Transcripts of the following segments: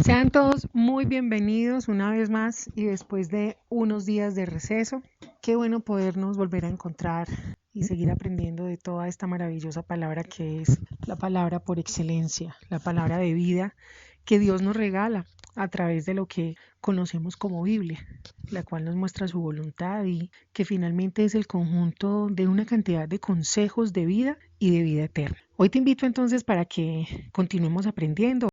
Sean todos muy bienvenidos una vez más y después de unos días de receso. Qué bueno podernos volver a encontrar y seguir aprendiendo de toda esta maravillosa palabra que es la palabra por excelencia, la palabra de vida que Dios nos regala a través de lo que conocemos como Biblia, la cual nos muestra su voluntad y que finalmente es el conjunto de una cantidad de consejos de vida y de vida eterna. Hoy te invito entonces para que continuemos aprendiendo.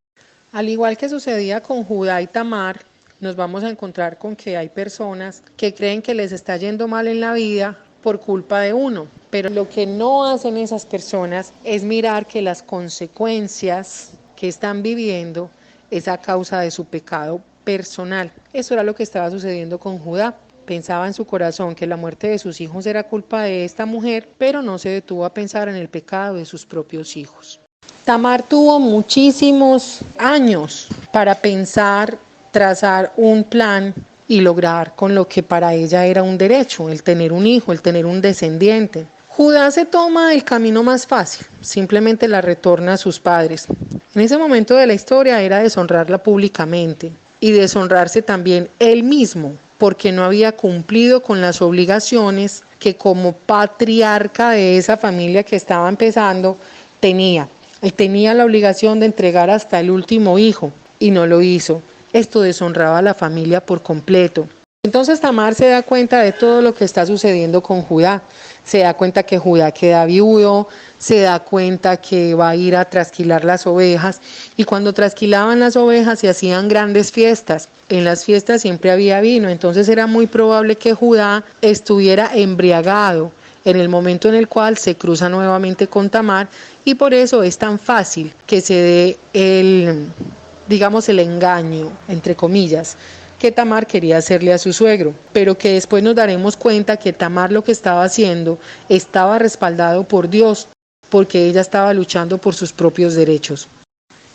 Al igual que sucedía con Judá y Tamar, nos vamos a encontrar con que hay personas que creen que les está yendo mal en la vida por culpa de uno, pero lo que no hacen esas personas es mirar que las consecuencias que están viviendo es a causa de su pecado personal. Eso era lo que estaba sucediendo con Judá. Pensaba en su corazón que la muerte de sus hijos era culpa de esta mujer, pero no se detuvo a pensar en el pecado de sus propios hijos. Tamar tuvo muchísimos años para pensar, trazar un plan y lograr con lo que para ella era un derecho, el tener un hijo, el tener un descendiente. Judá se toma el camino más fácil, simplemente la retorna a sus padres. En ese momento de la historia era deshonrarla públicamente y deshonrarse también él mismo, porque no había cumplido con las obligaciones que como patriarca de esa familia que estaba empezando tenía. Él tenía la obligación de entregar hasta el último hijo y no lo hizo. Esto deshonraba a la familia por completo. Entonces Tamar se da cuenta de todo lo que está sucediendo con Judá. Se da cuenta que Judá queda viudo, se da cuenta que va a ir a trasquilar las ovejas y cuando trasquilaban las ovejas se hacían grandes fiestas. En las fiestas siempre había vino, entonces era muy probable que Judá estuviera embriagado en el momento en el cual se cruza nuevamente con Tamar y por eso es tan fácil que se dé el engaño, entre comillas, que Tamar quería hacerle a su suegro, pero que después nos daremos cuenta que Tamar lo que estaba haciendo estaba respaldado por Dios, porque ella estaba luchando por sus propios derechos.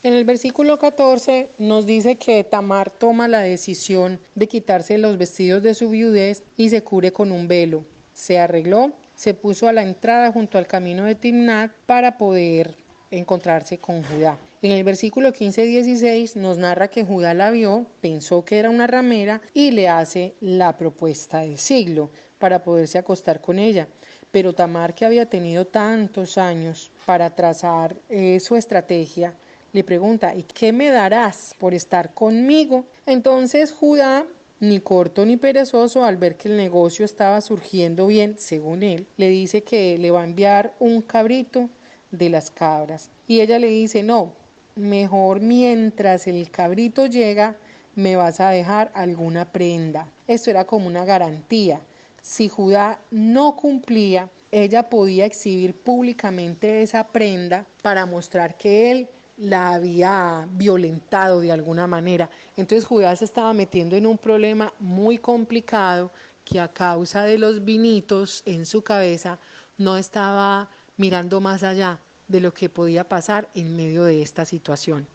En el versículo 14 nos dice que Tamar toma la decisión de quitarse los vestidos de su viudez y se cubre con un velo. Se arregló, se puso a la entrada junto al camino de Timnat para poder encontrarse con Judá. En el versículo 15-16 nos narra que Judá la vio, pensó que era una ramera y le hace la propuesta del siglo para poderse acostar con ella. Pero Tamar, que había tenido tantos años para trazar su estrategia, le pregunta: ¿y qué me darás por estar conmigo? Entonces Judá, ni corto ni perezoso, al ver que el negocio estaba surgiendo bien, según él, le dice que le va a enviar un cabrito de las cabras. Y ella le dice: no, mejor mientras el cabrito llega, me vas a dejar alguna prenda. Esto era como una garantía. Si Judá no cumplía, ella podía exhibir públicamente esa prenda para mostrar que él la había violentado de alguna manera. Entonces Judá se estaba metiendo en un problema muy complicado que a causa de los vinitos en su cabeza no estaba mirando más allá de lo que podía pasar en medio de esta situación.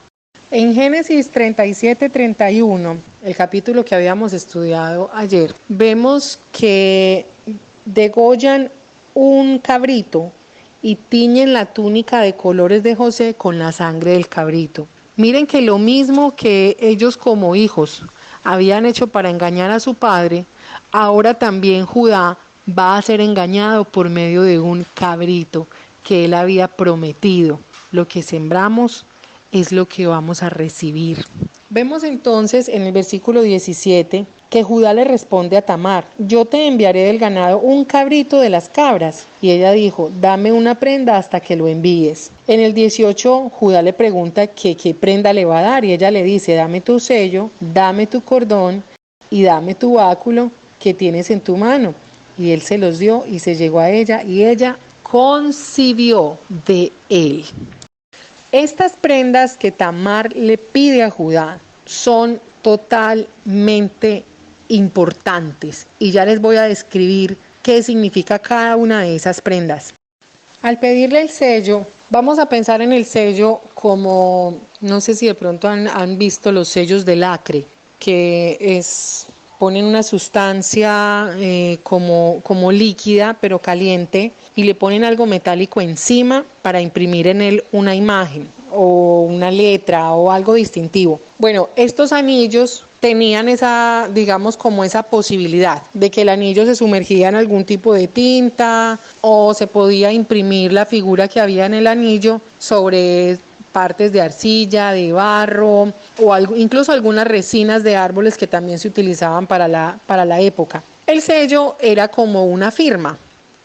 En Génesis 37-31, el capítulo que habíamos estudiado ayer, vemos que degollan un cabrito y tiñen la túnica de colores de José con la sangre del cabrito. Miren que lo mismo que ellos como hijos habían hecho para engañar a su padre, ahora también Judá va a ser engañado por medio de un cabrito que él había prometido. Lo que sembramos es lo que vamos a recibir. Vemos entonces en el versículo 17 que Judá le responde a Tamar: yo te enviaré del ganado un cabrito de las cabras. Y ella dijo: dame una prenda hasta que lo envíes. En el 18 Judá le pregunta que qué prenda le va a dar y ella le dice: dame tu sello, dame tu cordón y dame tu báculo que tienes en tu mano. Y él se los dio y se llegó a ella y ella concibió de él. Estas prendas que Tamar le pide a Judá son totalmente importantes y ya les voy a describir qué significa cada una de esas prendas. Al pedirle el sello, vamos a pensar en el sello como, no sé si de pronto han visto los sellos de lacre, que es ponen una sustancia como líquida pero caliente y le ponen algo metálico encima para imprimir en él una imagen o una letra o algo distintivo. Bueno, estos anillos tenían esa, digamos, como esa posibilidad de que el anillo se sumergía en algún tipo de tinta o se podía imprimir la figura que había en el anillo sobre partes de arcilla, de barro o incluso algunas resinas de árboles que también se utilizaban para la época. El sello era como una firma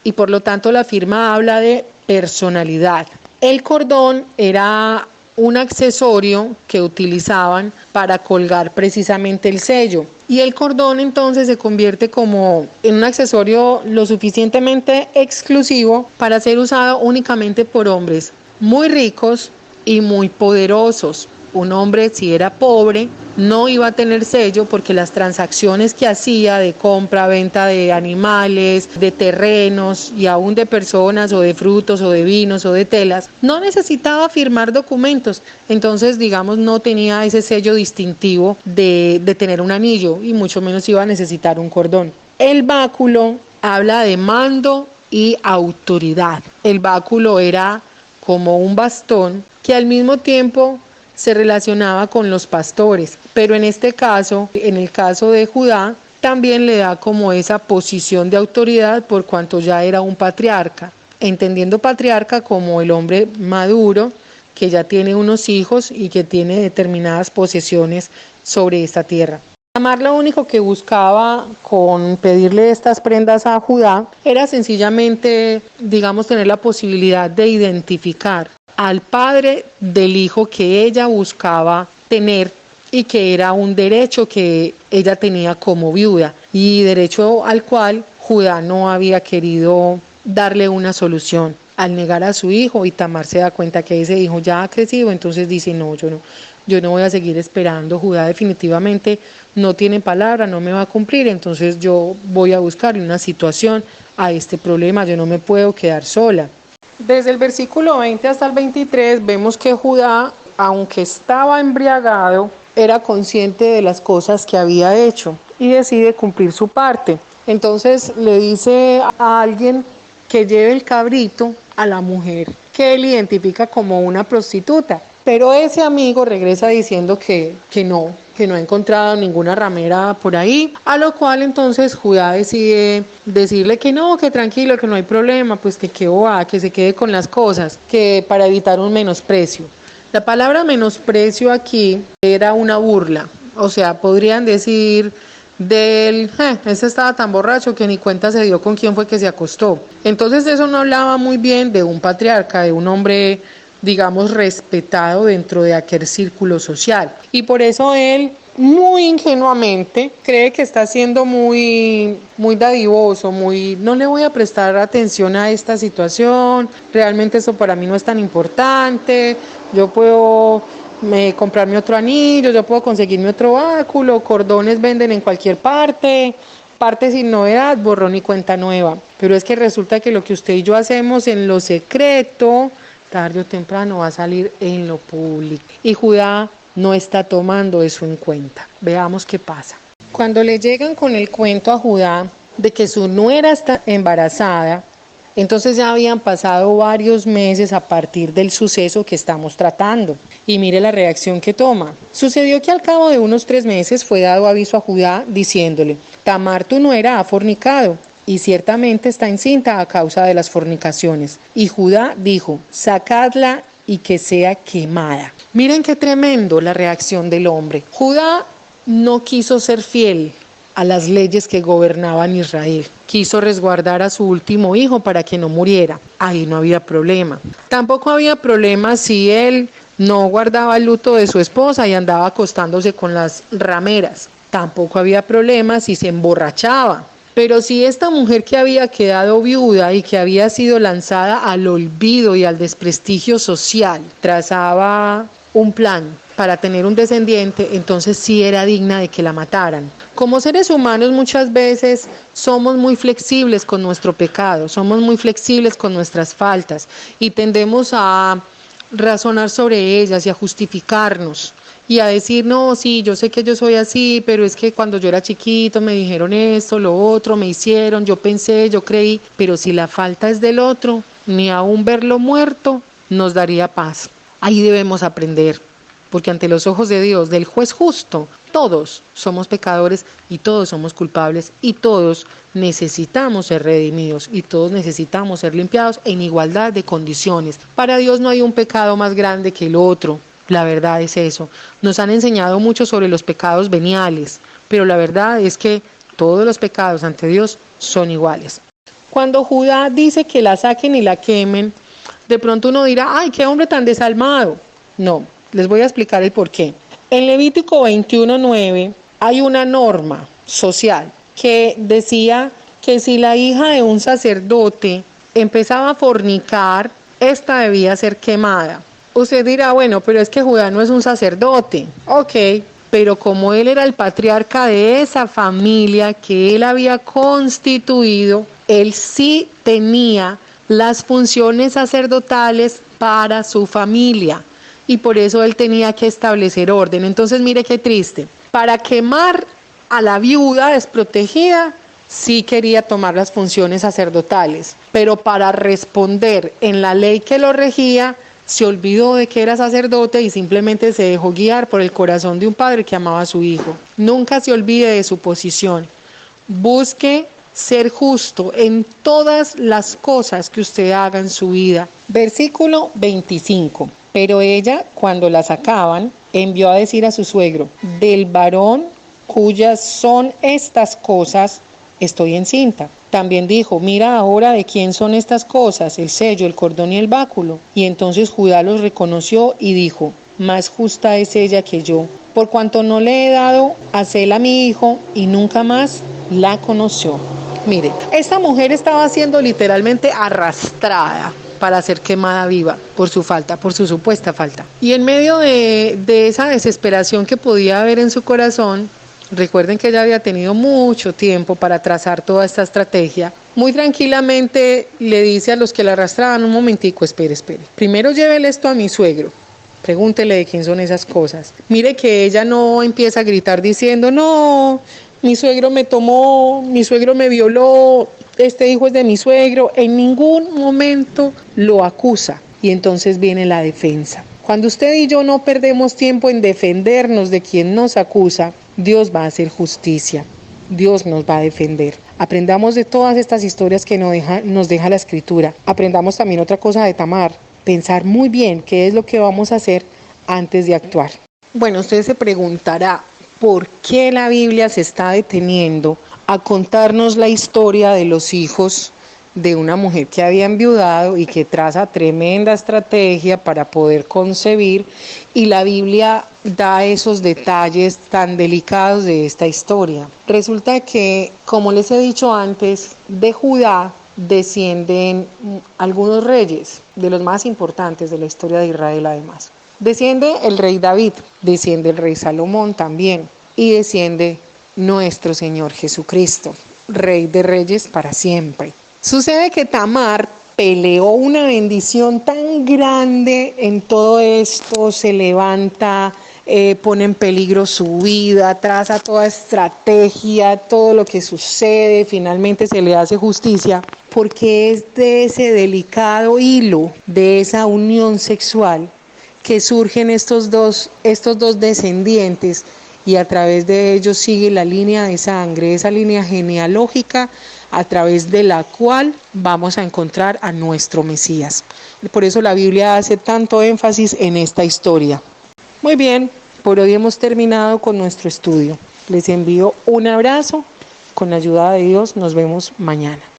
y por lo tanto la firma habla de personalidad. El cordón era un accesorio que utilizaban para colgar precisamente el sello. Y el cordón entonces se convierte como en un accesorio lo suficientemente exclusivo para ser usado únicamente por hombres muy ricos y muy poderosos. Un hombre, si era pobre, no iba a tener sello porque las transacciones que hacía de compra, venta de animales, de terrenos y aún de personas o de frutos o de vinos o de telas, no necesitaba firmar documentos. Entonces, digamos, no tenía ese sello distintivo de tener un anillo y mucho menos iba a necesitar un cordón. El báculo habla de mando y autoridad. El báculo era como un bastón que al mismo tiempo se relacionaba con los pastores, pero en este caso, en el caso de Judá, también le da como esa posición de autoridad por cuanto ya era un patriarca, entendiendo patriarca como el hombre maduro que ya tiene unos hijos y que tiene determinadas posesiones sobre esta tierra. Tamar lo único que buscaba con pedirle estas prendas a Judá era sencillamente, digamos, tener la posibilidad de identificar al padre del hijo que ella buscaba tener y que era un derecho que ella tenía como viuda y derecho al cual Judá no había querido darle una solución. Al negar a su hijo, y Tamar se da cuenta que ese hijo ya ha crecido, entonces dice yo no voy a seguir esperando, Judá definitivamente no tiene palabra, no me va a cumplir, entonces yo voy a buscarle una situación a este problema, yo no me puedo quedar sola. Desde el versículo 20 hasta el 23 vemos que Judá, aunque estaba embriagado, era consciente de las cosas que había hecho y decide cumplir su parte. Entonces le dice a alguien que lleve el cabrito a la mujer que él identifica como una prostituta. Pero ese amigo regresa diciendo que no ha encontrado ninguna ramera por ahí, a lo cual entonces Judá decide decirle que no, que tranquilo, que no hay problema, pues que que se quede con las cosas, que para evitar un menosprecio. La palabra menosprecio aquí era una burla, o sea, podrían decir este estaba tan borracho que ni cuenta se dio con quién fue que se acostó. Entonces eso no hablaba muy bien de un patriarca, de un hombre, digamos, respetado dentro de aquel círculo social. Y por eso él, muy ingenuamente, cree que está siendo muy dadivoso, no le voy a prestar atención a esta situación, realmente eso para mí no es tan importante, yo puedo comprarme otro anillo, yo puedo conseguirme otro báculo, cordones venden en cualquier parte sin novedad, borrón y cuenta nueva. Pero es que resulta que lo que usted y yo hacemos en lo secreto, tarde o temprano va a salir en lo público. Y Judá no está tomando eso en cuenta. Veamos qué pasa. Cuando le llegan con el cuento a Judá de que su nuera está embarazada, entonces ya habían pasado varios meses a partir del suceso que estamos tratando. Y mire la reacción que toma. Sucedió que al cabo de unos 3 meses fue dado aviso a Judá diciéndole: Tamar tu nuera ha fornicado y ciertamente está encinta a causa de las fornicaciones. Y Judá dijo: sacadla y que sea quemada. Miren qué tremendo la reacción del hombre. Judá no quiso ser fiel a las leyes que gobernaban Israel. Quiso resguardar a su último hijo para que no muriera. Ahí no había problema. Tampoco había problema si él no guardaba el luto de su esposa y andaba acostándose con las rameras. Tampoco había problema si se emborrachaba. Pero si esta mujer que había quedado viuda y que había sido lanzada al olvido y al desprestigio social, trazaba un plan para tener un descendiente, entonces sí era digna de que la mataran. Como seres humanos muchas veces somos muy flexibles con nuestro pecado, somos muy flexibles con nuestras faltas y tendemos a razonar sobre ellas y a justificarnos. y a decir, no, sí, yo sé que yo soy así, pero es que cuando yo era chiquito me dijeron esto, lo otro, me hicieron, yo pensé, yo creí, pero si la falta es del otro, ni aún verlo muerto nos daría paz. Ahí debemos aprender, porque ante los ojos de Dios, del juez justo, todos somos pecadores y todos somos culpables y todos necesitamos ser redimidos y todos necesitamos ser limpiados en igualdad de condiciones. Para Dios no hay un pecado más grande que el otro. La verdad es eso. Nos han enseñado mucho sobre los pecados veniales, pero la verdad es que todos los pecados ante Dios son iguales. Cuando Judá dice que la saquen y la quemen, de pronto uno dirá, ay, qué hombre tan desalmado. No, les voy a explicar el porqué. En Levítico 21:9 hay una norma social que decía que si la hija de un sacerdote empezaba a fornicar, esta debía ser quemada. Usted dirá, bueno, pero es que Judá no es un sacerdote. Ok, pero como él era el patriarca de esa familia que él había constituido, él sí tenía las funciones sacerdotales para su familia y por eso él tenía que establecer orden. Entonces mire qué triste, para quemar a la viuda desprotegida sí quería tomar las funciones sacerdotales, pero para responder en la ley que lo regía se olvidó de que era sacerdote y simplemente se dejó guiar por el corazón de un padre que amaba a su hijo. Nunca se olvide de su posición. Busque ser justo en todas las cosas que usted haga en su vida. Versículo 25. Pero ella, cuando la sacaban, envió a decir a su suegro, del varón cuyas son estas cosas, estoy encinta. También dijo, mira ahora de quién son estas cosas, el sello, el cordón y el báculo. Y entonces Judá los reconoció y dijo, más justa es ella que yo, por cuanto no le he dado a Sela a mi hijo y nunca más la conoció. Mire, esta mujer estaba siendo literalmente arrastrada para ser quemada viva por su falta, por su supuesta falta. Y en medio de esa desesperación que podía haber en su corazón, recuerden que ella había tenido mucho tiempo para trazar toda esta estrategia. Muy tranquilamente le dice a los que la arrastraban, un momentico, espere. Primero llévele esto a mi suegro. Pregúntele de quién son esas cosas. Mire que ella no empieza a gritar diciendo, no, mi suegro me tomó, mi suegro me violó, este hijo es de mi suegro. En ningún momento lo acusa. Y entonces viene la defensa. Cuando usted y yo no perdemos tiempo en defendernos de quien nos acusa, Dios va a hacer justicia. Dios nos va a defender. Aprendamos de todas estas historias que nos deja la Escritura. Aprendamos también otra cosa de Tamar. Pensar muy bien qué es lo que vamos a hacer antes de actuar. Bueno, usted se preguntará, ¿por qué la Biblia se está deteniendo a contarnos la historia de los hijos de una mujer que había enviudado y que traza tremenda estrategia para poder concebir? Y la Biblia da esos detalles tan delicados de esta historia. Resulta que, como les he dicho antes, de Judá descienden algunos reyes, de los más importantes de la historia de Israel además. Desciende el rey David, desciende el rey Salomón también, y desciende nuestro Señor Jesucristo, Rey de Reyes para siempre. Sucede que Tamar peleó una bendición tan grande en todo esto, se levanta, pone en peligro su vida, traza toda estrategia, todo lo que sucede, finalmente se le hace justicia, porque es de ese delicado hilo, de esa unión sexual, que surgen estos dos descendientes, y a través de ellos sigue la línea de sangre, esa línea genealógica a través de la cual vamos a encontrar a nuestro Mesías. Por eso la Biblia hace tanto énfasis en esta historia. Muy bien, por hoy hemos terminado con nuestro estudio. Les envío un abrazo, con la ayuda de Dios nos vemos mañana.